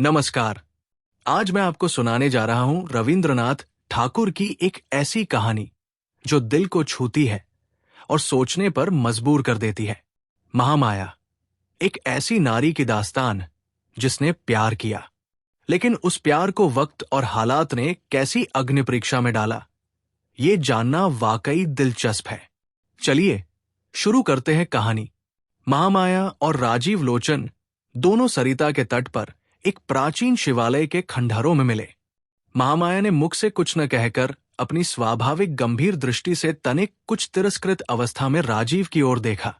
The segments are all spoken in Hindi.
नमस्कार। आज मैं आपको सुनाने जा रहा हूं रविंद्रनाथ ठाकुर की एक ऐसी कहानी जो दिल को छूती है और सोचने पर मजबूर कर देती है। महामाया, एक ऐसी नारी की दास्तान जिसने प्यार किया, लेकिन उस प्यार को वक्त और हालात ने कैसी अग्नि परीक्षा में डाला, ये जानना वाकई दिलचस्प है। चलिए शुरू करते हैं कहानी। महामाया और राजीव लोचन दोनों सरिता के तट पर एक प्राचीन शिवालय के खंडहरों में मिले। महामाया ने मुख से कुछ न कहकर अपनी स्वाभाविक गंभीर दृष्टि से तनिक कुछ तिरस्कृत अवस्था में राजीव की ओर देखा,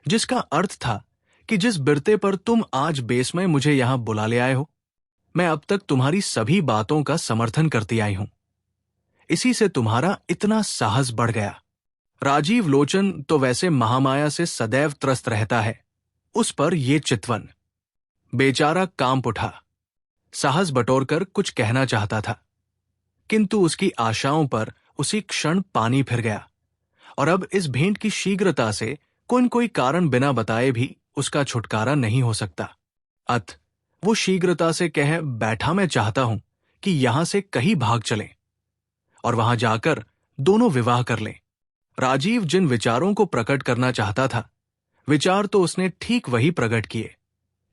जिसका अर्थ था कि जिस बिरते पर तुम आज बेसमय मुझे यहां बुला ले आए हो, मैं अब तक तुम्हारी सभी बातों का समर्थन करती आई हूं। इसी से तुम्हारा इतना साहस बढ़ गया। राजीव लोचन तो वैसे महामाया से सदैव त्रस्त रहता है, उस पर यह चितवन। बेचारा कांप उठा, साहस बटोरकर कुछ कहना चाहता था, किंतु उसकी आशाओं पर उसी क्षण पानी फिर गया और अब इस भेंट की शीघ्रता से कोई कारण बिना बताए भी उसका छुटकारा नहीं हो सकता। अत वो शीघ्रता से कह बैठा, मैं चाहता हूं कि यहां से कहीं भाग चलें और वहां जाकर दोनों विवाह कर लें। राजीव जिन विचारों को प्रकट करना चाहता था, विचार तो उसने ठीक वही प्रकट किए,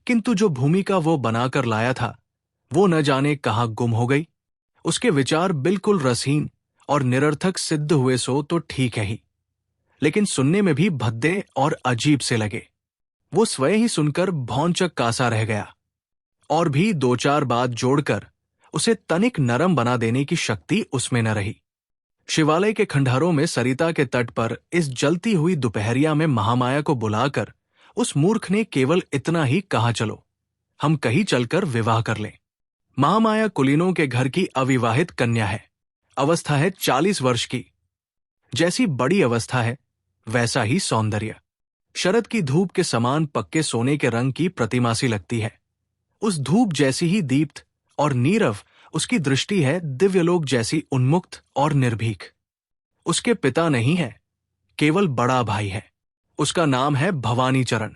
किंतु जो भूमिका वो बनाकर लाया था वो न जाने कहां गुम हो गई। उसके विचार बिल्कुल रसहीन और निरर्थक सिद्ध हुए सो तो ठीक है ही, लेकिन सुनने में भी भद्दे और अजीब से लगे। वो स्वयं ही सुनकर भौंचक कासा रह गया और भी दो चार बात जोड़कर उसे तनिक नरम बना देने की शक्ति उसमें न रही। शिवालय के खंडहरों में सरिता के तट पर इस जलती हुई दोपहरिया में महामाया को बुलाकर उस मूर्ख ने केवल इतना ही कहा, चलो हम कहीं चलकर विवाह कर लें। महामाया कुलीनों के घर की अविवाहित कन्या है। अवस्था है 40 वर्ष की। जैसी बड़ी अवस्था है वैसा ही सौंदर्य। शरद की धूप के समान पक्के सोने के रंग की प्रतिमा सी लगती है। उस धूप जैसी ही दीप्त और नीरव उसकी दृष्टि है, दिव्यलोक जैसी उन्मुक्त और निर्भीक। उसके पिता नहीं है, केवल बड़ा भाई है। उसका नाम है भवानी चरण।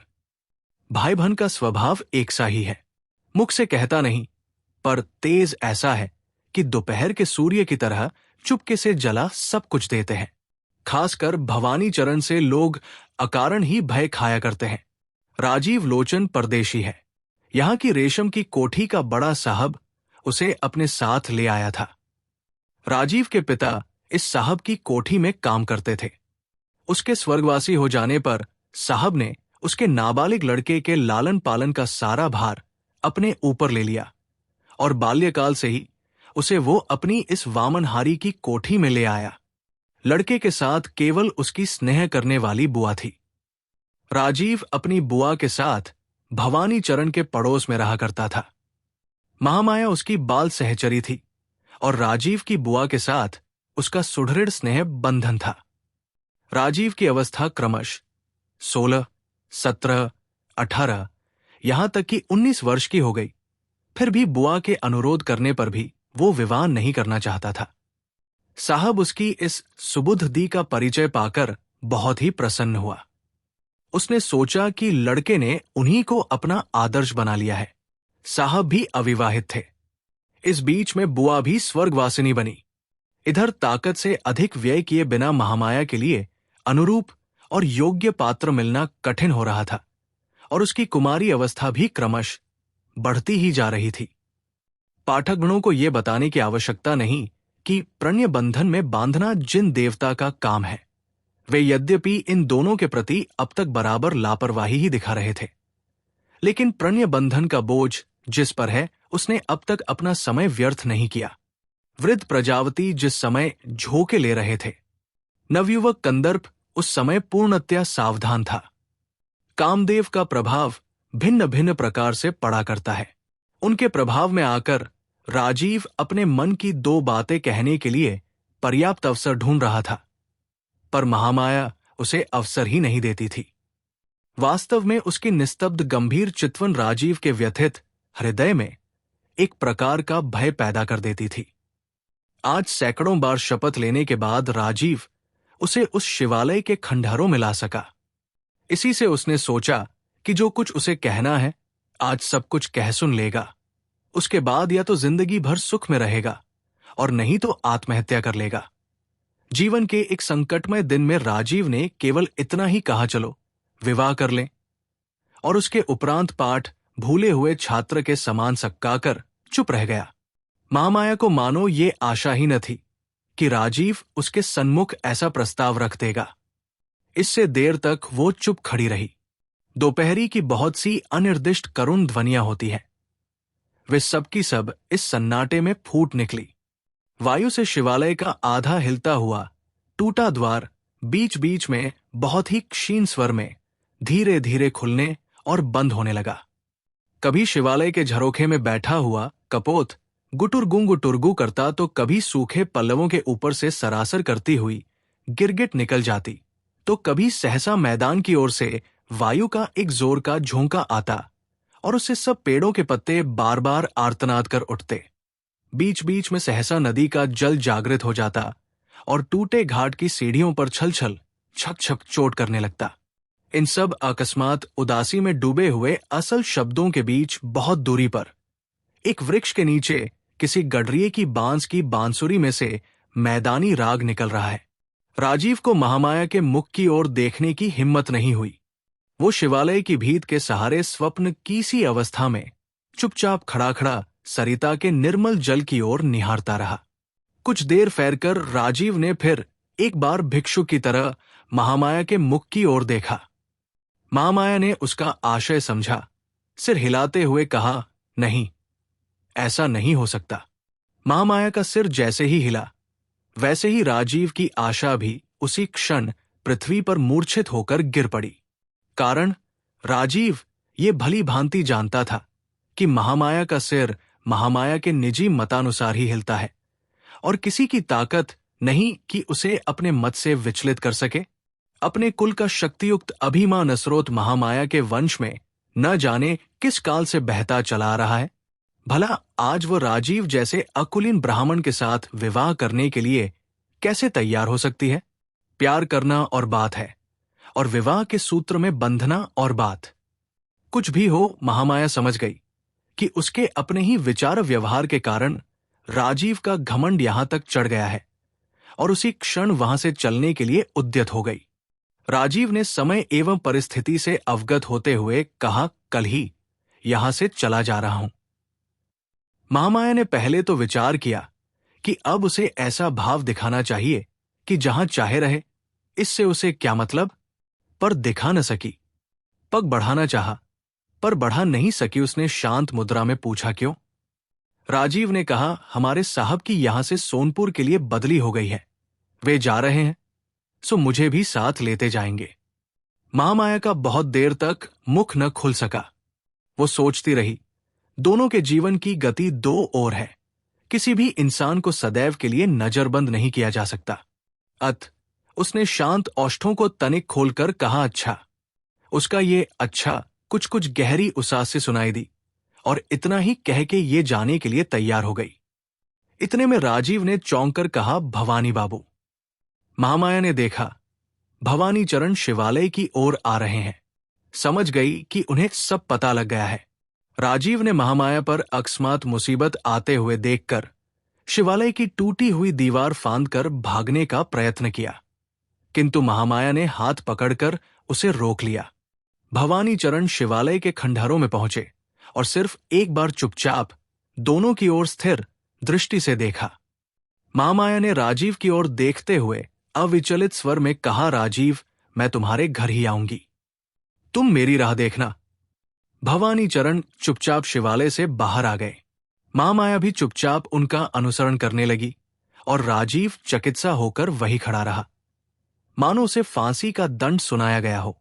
भाई बहन का स्वभाव एक सा ही है। मुख से कहता नहीं, पर तेज ऐसा है कि दोपहर के सूर्य की तरह चुपके से जला सब कुछ देते हैं। खासकर भवानी चरण से लोग अकारण ही भय खाया करते हैं। राजीव लोचन परदेशी है। यहां की रेशम की कोठी का बड़ा साहब उसे अपने साथ ले आया था। राजीव के पिता इस साहब की कोठी में काम करते थे। उसके स्वर्गवासी हो जाने पर साहब ने उसके नाबालिग लड़के के लालन पालन का सारा भार अपने ऊपर ले लिया और बाल्यकाल से ही उसे वो अपनी इस वामनहारी की कोठी में ले आया। लड़के के साथ केवल उसकी स्नेह करने वाली बुआ थी। राजीव अपनी बुआ के साथ भवानी चरण के पड़ोस में रहा करता था। महामाया उसकी बाल सहचरी थी और राजीव की बुआ के साथ उसका सुदृढ़ स्नेह बंधन था। राजीव की अवस्था क्रमश 16, 17, 18, यहां तक कि 19 वर्ष की हो गई। फिर भी बुआ के अनुरोध करने पर भी वो विवाह नहीं करना चाहता था। साहब उसकी इस सुबुद्धि का परिचय पाकर बहुत ही प्रसन्न हुआ। उसने सोचा कि लड़के ने उन्हीं को अपना आदर्श बना लिया है। साहब भी अविवाहित थे। इस बीच में बुआ भी स्वर्गवासिनी बनी। इधर ताकत से अधिक व्यय किए बिना महामाया के लिए अनुरूप और योग्य पात्र मिलना कठिन हो रहा था और उसकी कुमारी अवस्था भी क्रमश बढ़ती ही जा रही थी। पाठकगणों को यह बताने की आवश्यकता नहीं कि प्रणय बंधन में बांधना जिन देवता का काम है, वे यद्यपि इन दोनों के प्रति अब तक बराबर लापरवाही ही दिखा रहे थे, लेकिन प्रणय बंधन का बोझ जिस पर है उसने अब तक अपना समय व्यर्थ नहीं किया। वृद्ध प्रजावती जिस समय झोंके ले रहे थे, नवयुवक कंदर्प उस समय पूर्णतया सावधान था। कामदेव का प्रभाव भिन्न भिन्न प्रकार से पड़ा करता है। उनके प्रभाव में आकर राजीव अपने मन की दो बातें कहने के लिए पर्याप्त अवसर ढूंढ रहा था, पर महामाया उसे अवसर ही नहीं देती थी। वास्तव में उसकी निस्तब्ध गंभीर चितवन राजीव के व्यथित हृदय में एक प्रकार का भय पैदा कर देती थी। आज सैकड़ों बार शपथ लेने के बाद राजीव उसे उस शिवालय के खंडहरों में ला सका। इसी से उसने सोचा कि जो कुछ उसे कहना है आज सब कुछ कह सुन लेगा उसके बाद या तो जिंदगी भर सुख में रहेगा और नहीं तो आत्महत्या कर लेगा। जीवन के एक संकटमय दिन में राजीव ने केवल इतना ही कहा, चलो विवाह कर लें, और उसके उपरांत पाठ भूले हुए छात्र के समान सक्काकर चुप रह गया। महामाया को मानो ये आशा ही न थी कि राजीव उसके सन्मुख ऐसा प्रस्ताव रख देगा। इससे देर तक वो चुप खड़ी रही। दोपहरी की बहुत सी अनिर्दिष्ट करुण ध्वनियां होती हैं, वे सब की सब इस सन्नाटे में फूट निकली। वायु से शिवालय का आधा हिलता हुआ टूटा द्वार बीच बीच में बहुत ही क्षीण स्वर में धीरे धीरे खुलने और बंद होने लगा। कभी शिवालय के झरोखे में बैठा हुआ कपोत गुटुरगुंगु टुरगु करता तो कभी सूखे पल्लवों के ऊपर से सरासर करती हुई गिरगिट निकल जाती, तो कभी सहसा मैदान की ओर से वायु का एक जोर का झोंका आता और उससे सब पेड़ों के पत्ते बार बार आर्तनाद कर उठते। बीच बीच में सहसा नदी का जल जागृत हो जाता और टूटे घाट की सीढ़ियों पर छल छल छक छक चोट करने लगता। इन सब अकस्मात उदासी में डूबे हुए असल शब्दों के बीच बहुत दूरी पर एक वृक्ष के नीचे किसी गडरिये की बांस की बांसुरी में से मैदानी राग निकल रहा है। राजीव को महामाया के मुख की ओर देखने की हिम्मत नहीं हुई। वो शिवालय की भीत के सहारे स्वप्न की सी अवस्था में चुपचाप खड़ा खड़ा सरिता के निर्मल जल की ओर निहारता रहा। कुछ देर फेरकर राजीव ने फिर एक बार भिक्षु की तरह महामाया के मुख की ओर देखा। महामाया ने उसका आशय समझा, सिर हिलाते हुए कहा, नहीं, ऐसा नहीं हो सकता। महामाया का सिर जैसे ही हिला वैसे ही राजीव की आशा भी उसी क्षण पृथ्वी पर मूर्छित होकर गिर पड़ी। कारण राजीव ये भली भांति जानता था कि महामाया का सिर महामाया के निजी मतानुसार ही हिलता है और किसी की ताकत नहीं कि उसे अपने मत से विचलित कर सके। अपने कुल का शक्तियुक्त अभिमान स्रोत महामाया के वंश में न जाने किस काल से बहता चला आ रहा है। भला आज वो राजीव जैसे अकुलीन ब्राह्मण के साथ विवाह करने के लिए कैसे तैयार हो सकती है? प्यार करना और बात है, और विवाह के सूत्र में बंधना और बात। कुछ भी हो, महामाया समझ गई कि उसके अपने ही विचार व्यवहार के कारण राजीव का घमंड यहां तक चढ़ गया है और उसी क्षण वहां से चलने के लिए उद्यत हो गई। राजीव ने समय एवं परिस्थिति से अवगत होते हुए कहा, कल ही यहां से चला जा रहा हूं। महामाया ने पहले तो विचार किया कि अब उसे ऐसा भाव दिखाना चाहिए कि जहां चाहे रहे, इससे उसे क्या मतलब, पर दिखा न सकी। पग बढ़ाना चाहा, पर बढ़ा नहीं सकी। उसने शांत मुद्रा में पूछा, क्यों? राजीव ने कहा, हमारे साहब की यहां से सोनपुर के लिए बदली हो गई है, वे जा रहे हैं, सो मुझे भी साथ लेते जाएंगे। महामाया का बहुत देर तक मुख न खुल सका। वो सोचती रही, दोनों के जीवन की गति दो ओर है, किसी भी इंसान को सदैव के लिए नजरबंद नहीं किया जा सकता। अत उसने शांत ओष्ठों को तनिक खोलकर कहा, अच्छा। उसका ये अच्छा कुछ कुछ गहरी उसास से सुनाई दी और इतना ही कह के ये जाने के लिए तैयार हो गई। इतने में राजीव ने चौंक कर कहा, भवानी बाबू। महामाया ने देखा भवानी चरण शिवालय की ओर आ रहे हैं। समझ गई कि उन्हें सब पता लग गया है। राजीव ने महामाया पर अकस्मात मुसीबत आते हुए देखकर शिवालय की टूटी हुई दीवार फांदकर भागने का प्रयत्न किया, किंतु महामाया ने हाथ पकड़कर उसे रोक लिया। भवानी चरण शिवालय के खंडहरों में पहुंचे और सिर्फ एक बार चुपचाप दोनों की ओर स्थिर दृष्टि से देखा। महामाया ने राजीव की ओर देखते हुए अविचलित स्वर में कहा, राजीव, मैं तुम्हारे घर ही आऊंगी, तुम मेरी राह देखना। भवानी चरण चुपचाप शिवालय से बाहर आ गए। महामाया भी चुपचाप उनका अनुसरण करने लगी और राजीव चकित सा होकर वही खड़ा रहा, मानो उसे फांसी का दंड सुनाया गया हो।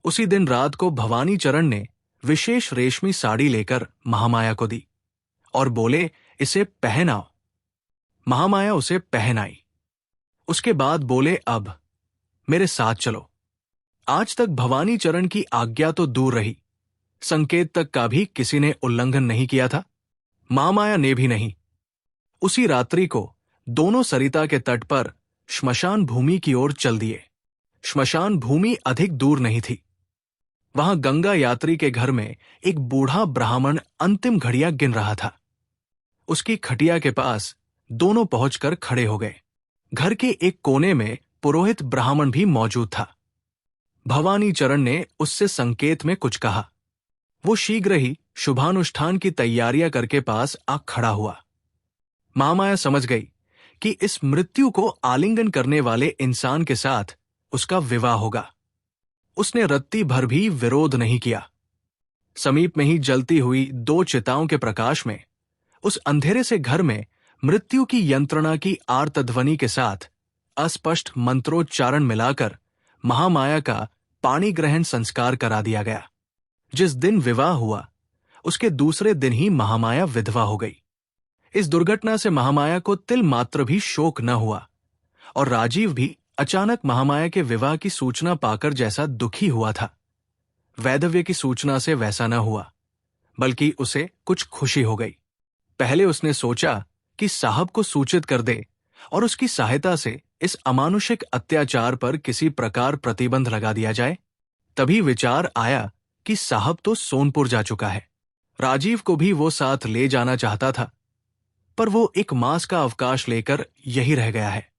उसी दिन रात को भवानी चरण ने विशेष रेशमी साड़ी लेकर महामाया को दी और बोले, इसे पहनाओ। महामाया उसे पहनाई। उसके बाद बोले, अब मेरे साथ चलो। आज तक भवानी चरण की आज्ञा तो दूर रही, संकेत तक का भी किसी ने उल्लंघन नहीं किया था, महामाया ने भी नहीं। उसी रात्रि को दोनों सरिता के तट पर श्मशान भूमि की ओर चल दिए। श्मशान भूमि अधिक दूर नहीं थी। वहां गंगा यात्री के घर में एक बूढ़ा ब्राह्मण अंतिम घड़ियां गिन रहा था। उसकी खटिया के पास दोनों पहुंचकर खड़े हो गए। घर के एक कोने में पुरोहित ब्राह्मण भी मौजूद था। भवानी चरण ने उससे संकेत में कुछ कहा। वो शीघ्र ही शुभानुष्ठान की तैयारियां करके पास आ खड़ा हुआ। महामाया समझ गई कि इस मृत्यु को आलिंगन करने वाले इंसान के साथ उसका विवाह होगा। उसने रत्ती भर भी विरोध नहीं किया। समीप में ही जलती हुई 2 चिताओं के प्रकाश में उस अंधेरे से घर में मृत्यु की यंत्रणा की आर्तध्वनि के साथ अस्पष्ट मंत्रोच्चारण मिलाकर महामाया का पाणी ग्रहण संस्कार करा दिया गया। जिस दिन विवाह हुआ उसके दूसरे दिन ही महामाया विधवा हो गई। इस दुर्घटना से महामाया को तिल मात्र भी शोक न हुआ और राजीव भी अचानक महामाया के विवाह की सूचना पाकर जैसा दुखी हुआ था, वैधव्य की सूचना से वैसा न हुआ, बल्कि उसे कुछ खुशी हो गई। पहले उसने सोचा कि साहब को सूचित कर दे और उसकी सहायता से इस अमानुषिक अत्याचार पर किसी प्रकार प्रतिबंध लगा दिया जाए। तभी विचार आया कि साहब तो सोनपुर जा चुका है। राजीव को भी वो साथ ले जाना चाहता था, पर वो 1 मास का अवकाश लेकर यही रह गया है।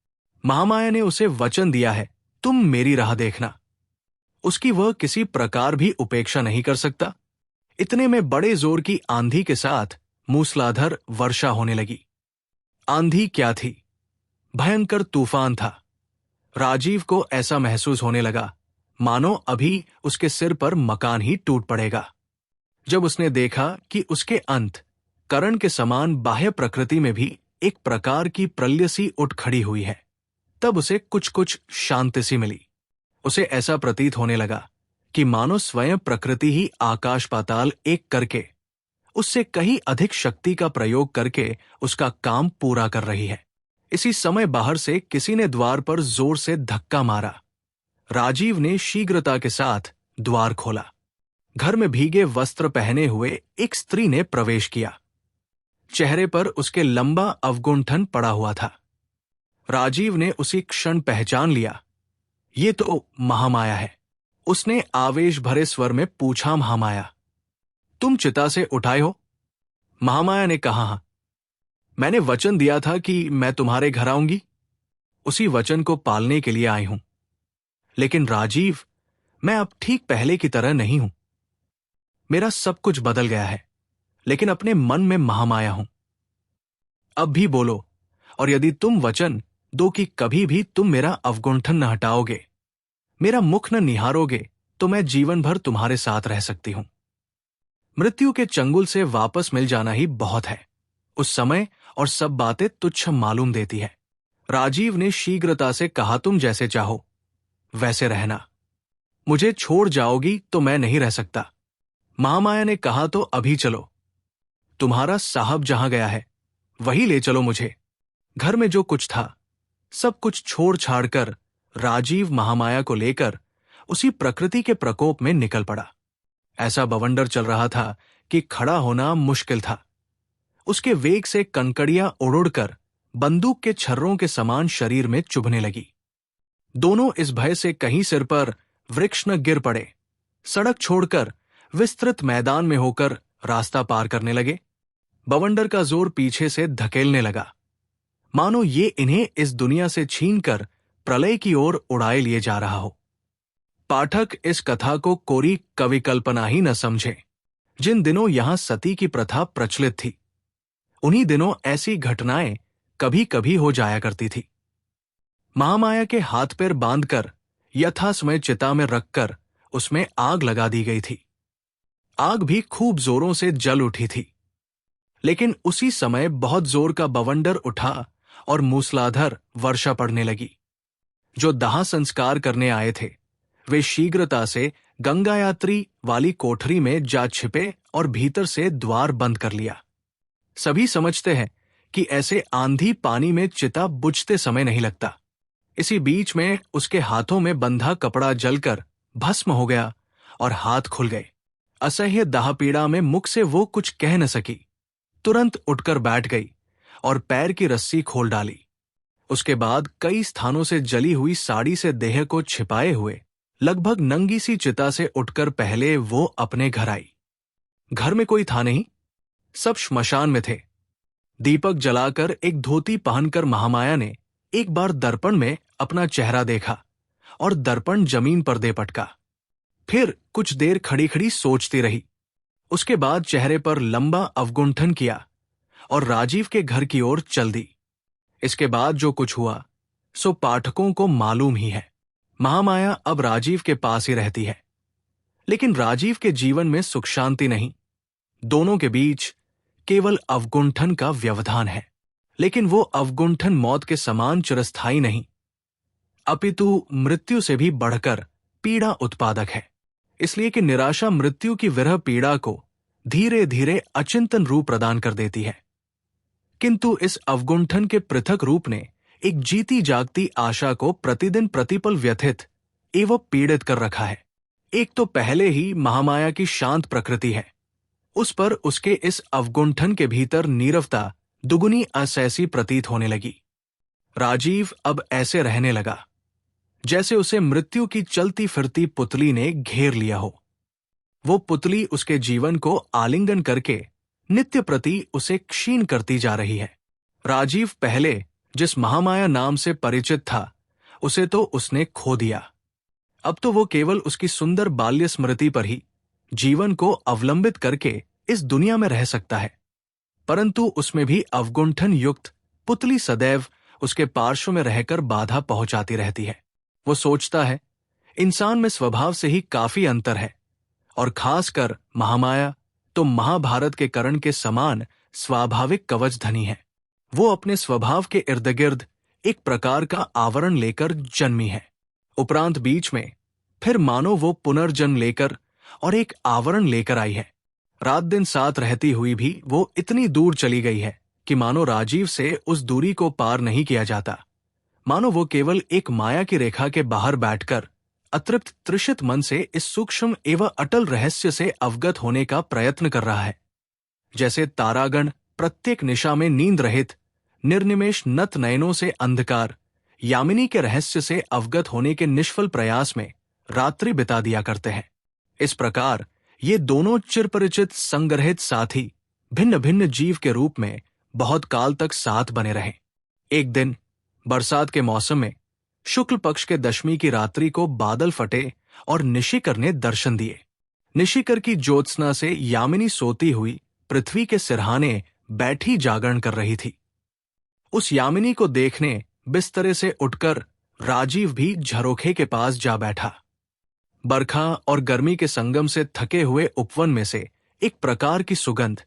महामाया ने उसे वचन दिया है, तुम मेरी राह देखना। उसकी वह किसी प्रकार भी उपेक्षा नहीं कर सकता। इतने में बड़े जोर की आंधी के साथ मूसलाधार वर्षा होने लगी। आंधी क्या थी, भयंकर तूफान था। राजीव को ऐसा महसूस होने लगा मानो अभी उसके सिर पर मकान ही टूट पड़ेगा। जब उसने देखा कि उसके अंत करण के समान बाह्य प्रकृति में भी एक प्रकार की प्रलय सी उठ खड़ी हुई है, तब उसे कुछ शांति सी मिली। उसे ऐसा प्रतीत होने लगा कि मानो स्वयं प्रकृति ही आकाश पाताल एक करके उससे कहीं अधिक शक्ति का प्रयोग करके उसका काम पूरा कर रही है। इसी समय बाहर से किसी ने द्वार पर जोर से धक्का मारा। राजीव ने शीघ्रता के साथ द्वार खोला। घर में भीगे वस्त्र पहने हुए एक स्त्री ने प्रवेश किया। चेहरे पर उसके लंबा अवगुंठन पड़ा हुआ था। राजीव ने उसी क्षण पहचान लिया, ये तो महामाया है। उसने आवेश भरे स्वर में पूछा, महामाया, तुम चिता से उठाए हो? महामाया ने कहा, हाँ, मैंने वचन दिया था कि मैं तुम्हारे घर आऊंगी। उसी वचन को पालने के लिए आई हूं। लेकिन राजीव, मैं अब ठीक पहले की तरह नहीं हूं। मेरा सब कुछ बदल गया है, लेकिन अपने मन में महामाया हूं। अब भी बोलो, और यदि तुम वचन दो कि कभी भी तुम मेरा अवगुंठन न हटाओगे, मेरा मुख न निहारोगे, तो मैं जीवन भर तुम्हारे साथ रह सकती हूं। मृत्यु के चंगुल से वापस मिल जाना ही बहुत है। उस समय और सब बातें तुच्छ मालूम देती है। राजीव ने शीघ्रता से कहा, तुम जैसे चाहो वैसे रहना। मुझे छोड़ जाओगी तो मैं नहीं रह सकता। महामाया ने कहा, तो अभी चलो। तुम्हारा साहब जहां गया है वही ले चलो मुझे। घर में जो कुछ था सब कुछ छोड़ छाड़ कर राजीव महामाया को लेकर उसी प्रकृति के प्रकोप में निकल पड़ा। ऐसा बवंडर चल रहा था कि खड़ा होना मुश्किल था। उसके वेग से कनकड़ियां उड़कर बंदूक के छर्रों के समान शरीर में चुभने लगी। दोनों इस भय से कहीं सिर पर वृक्ष न गिर पड़े, सड़क छोड़कर विस्तृत मैदान में होकर रास्ता पार करने लगे। बवंडर का जोर पीछे से धकेलने लगा, मानो ये इन्हें इस दुनिया से छीनकर प्रलय की ओर उड़ाए लिए जा रहा हो। पाठक इस कथा को कोरी कवि कल्पना ही न समझे। जिन दिनों यहां सती की प्रथा प्रचलित थी, उन्हीं दिनों ऐसी घटनाएं कभी कभी हो जाया करती थी। महामाया के हाथ पैर बांधकर यथासमय चिता में रखकर उसमें आग लगा दी गई थी। आग भी खूब जोरों से जल उठी थी। लेकिन उसी समय बहुत जोर का बवंडर उठा और मूसलाधार वर्षा पड़ने लगी। जो दाह संस्कार करने आए थे वे शीघ्रता से गंगा यात्री वाली कोठरी में जा छिपे और भीतर से द्वार बंद कर लिया। सभी समझते हैं कि ऐसे आंधी पानी में चिता बुझते समय नहीं लगता। इसी बीच में उसके हाथों में बंधा कपड़ा जलकर भस्म हो गया और हाथ खुल गए। असह्य दाह पीड़ा में मुख से वो कुछ कह न सकी। तुरंत उठकर बैठ गई और पैर की रस्सी खोल डाली। उसके बाद कई स्थानों से जली हुई साड़ी से देह को छिपाए हुए लगभग नंगी सी चिता से उठकर पहले वो अपने घर आई। घर में कोई था नहीं, सब श्मशान में थे। दीपक जलाकर एक धोती पहनकर महामाया ने एक बार दर्पण में अपना चेहरा देखा और दर्पण जमीन पर दे पटका। फिर कुछ देर खड़ी खड़ी सोचती रही। उसके बाद चेहरे पर लंबा अवगुंठन किया और राजीव के घर की ओर चल दी। इसके बाद जो कुछ हुआ सो पाठकों को मालूम ही है। महामाया अब राजीव के पास ही रहती है, लेकिन राजीव के जीवन में सुख शांति नहीं। दोनों के बीच केवल अवगुंठन का व्यवधान है, लेकिन वो अवगुंठन मौत के समान चिरस्थायी नहीं, अपितु मृत्यु से भी बढ़कर पीड़ा उत्पादक है। इसलिए कि निराशा मृत्यु की विरह पीड़ा को धीरे धीरे अचिंतन रूप प्रदान कर देती है। किंतु इस अवगुंठन के पृथक रूप ने एक जीती जागती आशा को प्रतिदिन प्रतिपल व्यथित एवं पीड़ित कर रखा है। एक तो पहले ही महामाया की शांत प्रकृति है, उस पर उसके इस अवगुंठन के भीतर नीरवता दुगुनी असैसी प्रतीत होने लगी। राजीव अब ऐसे रहने लगा जैसे उसे मृत्यु की चलती फिरती पुतली ने घेर लिया हो। वो पुतली उसके जीवन को आलिंगन करके नित्य प्रति उसे क्षीण करती जा रही है। राजीव पहले जिस महामाया नाम से परिचित था, उसे तो उसने खो दिया। अब तो वो केवल उसकी सुंदर बाल्य स्मृति पर ही जीवन को अवलंबित करके इस दुनिया में रह सकता है, परंतु उसमें भी अवगुंठन युक्त पुतली सदैव उसके पार्श्व में रहकर बाधा पहुंचाती रहती है। वो सोचता है इंसान में स्वभाव से ही काफी अंतर है, और खासकर महामाया तो महाभारत के कर्ण के समान स्वाभाविक कवच धनी है। वो अपने स्वभाव के इर्द गिर्द एक प्रकार का आवरण लेकर जन्मी है, उपरांत बीच में फिर मानो वो पुनर्जन्म लेकर और एक आवरण लेकर आई है। रात दिन साथ रहती हुई भी वो इतनी दूर चली गई है कि मानो राजीव से उस दूरी को पार नहीं किया जाता। मानो वो केवल एक माया की रेखा के बाहर बैठकर अतृप्त तृषित मन से इस सूक्ष्म एवं अटल रहस्य से अवगत होने का प्रयत्न कर रहा है। जैसे तारागण प्रत्येक निशा में नींद रहित निर्निमेष नत नयनों से अंधकार यामिनी के रहस्य से अवगत होने के निष्फल प्रयास में रात्रि बिता दिया करते हैं। इस प्रकार ये दोनों चिरपरिचित संग्रहित साथी भिन्न भिन्न जीव के रूप में बहुत काल तक साथ बने रहे। एक दिन बरसात के मौसम में शुक्ल पक्ष के दशमी की रात्रि को बादल फटे और निशिकर ने दर्शन दिए। निशिकर की ज्योत्सना से यामिनी सोती हुई पृथ्वी के सिरहाने बैठी जागरण कर रही थी। उस यामिनी को देखने बिस्तरे से उठकर राजीव भी झरोखे के पास जा बैठा। बरखा और गर्मी के संगम से थके हुए उपवन में से एक प्रकार की सुगंध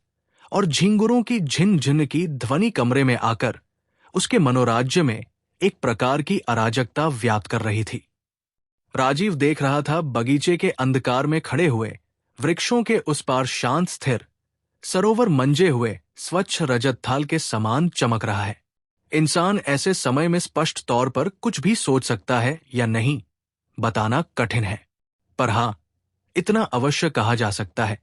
और झिंगुरों की झिन-झिन की ध्वनि कमरे में आकर उसके मनोराज्य में एक प्रकार की अराजकता व्याप्त कर रही थी। राजीव देख रहा था बगीचे के अंधकार में खड़े हुए वृक्षों के उस पार शांत स्थिर सरोवर मंजे हुए स्वच्छ रजत थाल के समान चमक रहा है। इंसान ऐसे समय में स्पष्ट तौर पर कुछ भी सोच सकता है या नहीं, बताना कठिन है, पर हां, इतना अवश्य कहा जा सकता है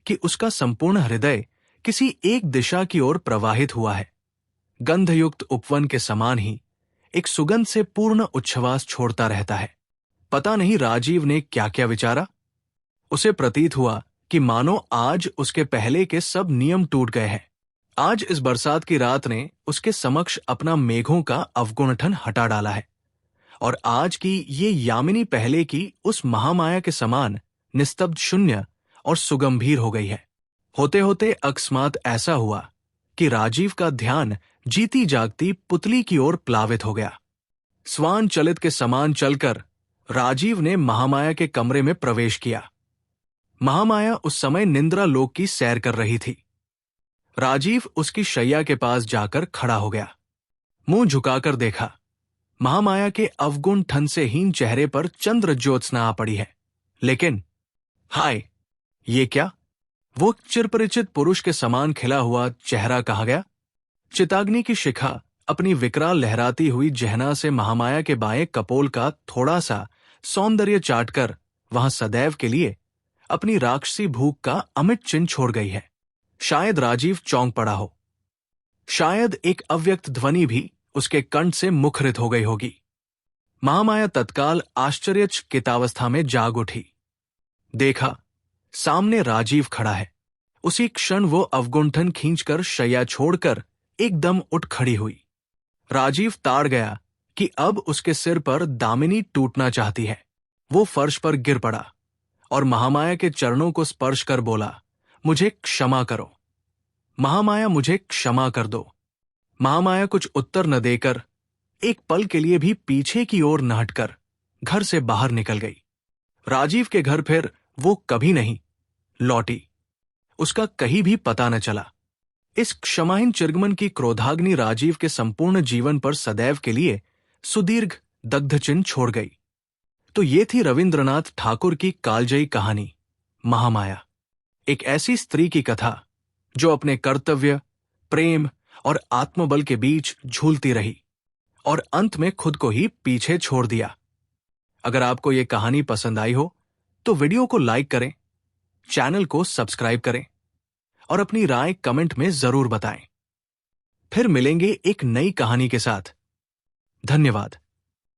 कि उसका संपूर्ण हृदय किसी एक दिशा की ओर प्रवाहित हुआ है। गंधयुक्त उपवन के समान ही एक सुगंध से पूर्ण उच्छ्वास छोड़ता रहता है। पता नहीं राजीव ने क्या क्या विचारा। उसे प्रतीत हुआ कि मानो आज उसके पहले के सब नियम टूट गए हैं। आज इस बरसात की रात ने उसके समक्ष अपना मेघों का अवगुंठन हटा डाला है, और आज की ये यामिनी पहले की उस महामाया के समान निस्तब्ध शून्य और सुगंभीर हो गई है। होते होते अकस्मात ऐसा हुआ कि राजीव का ध्यान जीती जागती पुतली की ओर प्लावित हो गया। स्वान चलित के समान चलकर राजीव ने महामाया के कमरे में प्रवेश किया। महामाया उस समय निंद्रा लोक की सैर कर रही थी। राजीव उसकी शैया के पास जाकर खड़ा हो गया। मुंह झुकाकर देखा, महामाया के अवगुण ठन से हीन चेहरे पर चंद्र ज्योत्सना आ पड़ी है। लेकिन हाय, ये क्या? वो चिरपरिचित पुरुष के समान खिला हुआ चेहरा कहाँ गया? चिताग्नि की शिखा अपनी विकराल लहराती हुई जहना से महामाया के बाएं कपोल का थोड़ा सा सौंदर्य चाटकर वहां सदैव के लिए अपनी राक्षसी भूख का अमिट चिन्ह छोड़ गई है। शायद राजीव चौंक पड़ा हो, शायद एक अव्यक्त ध्वनि भी उसके कंठ से मुखरित हो गई होगी। महामाया तत्काल आश्चर्यचकितावस्था में जाग उठी। देखा, सामने राजीव खड़ा है। उसी क्षण वो अवगुंठन खींचकर शैया छोड़कर एकदम उठ खड़ी हुई। राजीव ताड़ गया कि अब उसके सिर पर दामिनी टूटना चाहती है। वो फर्श पर गिर पड़ा और महामाया के चरणों को स्पर्श कर बोला, मुझे क्षमा करो महामाया, मुझे क्षमा कर दो। महामाया कुछ उत्तर न देकर एक पल के लिए भी पीछे की ओर न हटकर घर से बाहर निकल गई। राजीव के घर फिर वो कभी नहीं लौटी। उसका कहीं भी पता न चला। इस क्षमाहीन चिरगमन की क्रोधाग्नि राजीव के संपूर्ण जीवन पर सदैव के लिए सुदीर्घ दग्ध चिन्ह छोड़ गई। तो ये थी रविंद्रनाथ ठाकुर की कालजयी कहानी महामाया। एक ऐसी स्त्री की कथा जो अपने कर्तव्य, प्रेम और आत्मबल के बीच झूलती रही और अंत में खुद को ही पीछे छोड़ दिया। अगर आपको ये कहानी पसंद आई हो तो वीडियो को लाइक करें, चैनल को सब्सक्राइब करें और अपनी राय कमेंट में जरूर बताएं। फिर मिलेंगे एक नई कहानी के साथ। धन्यवाद।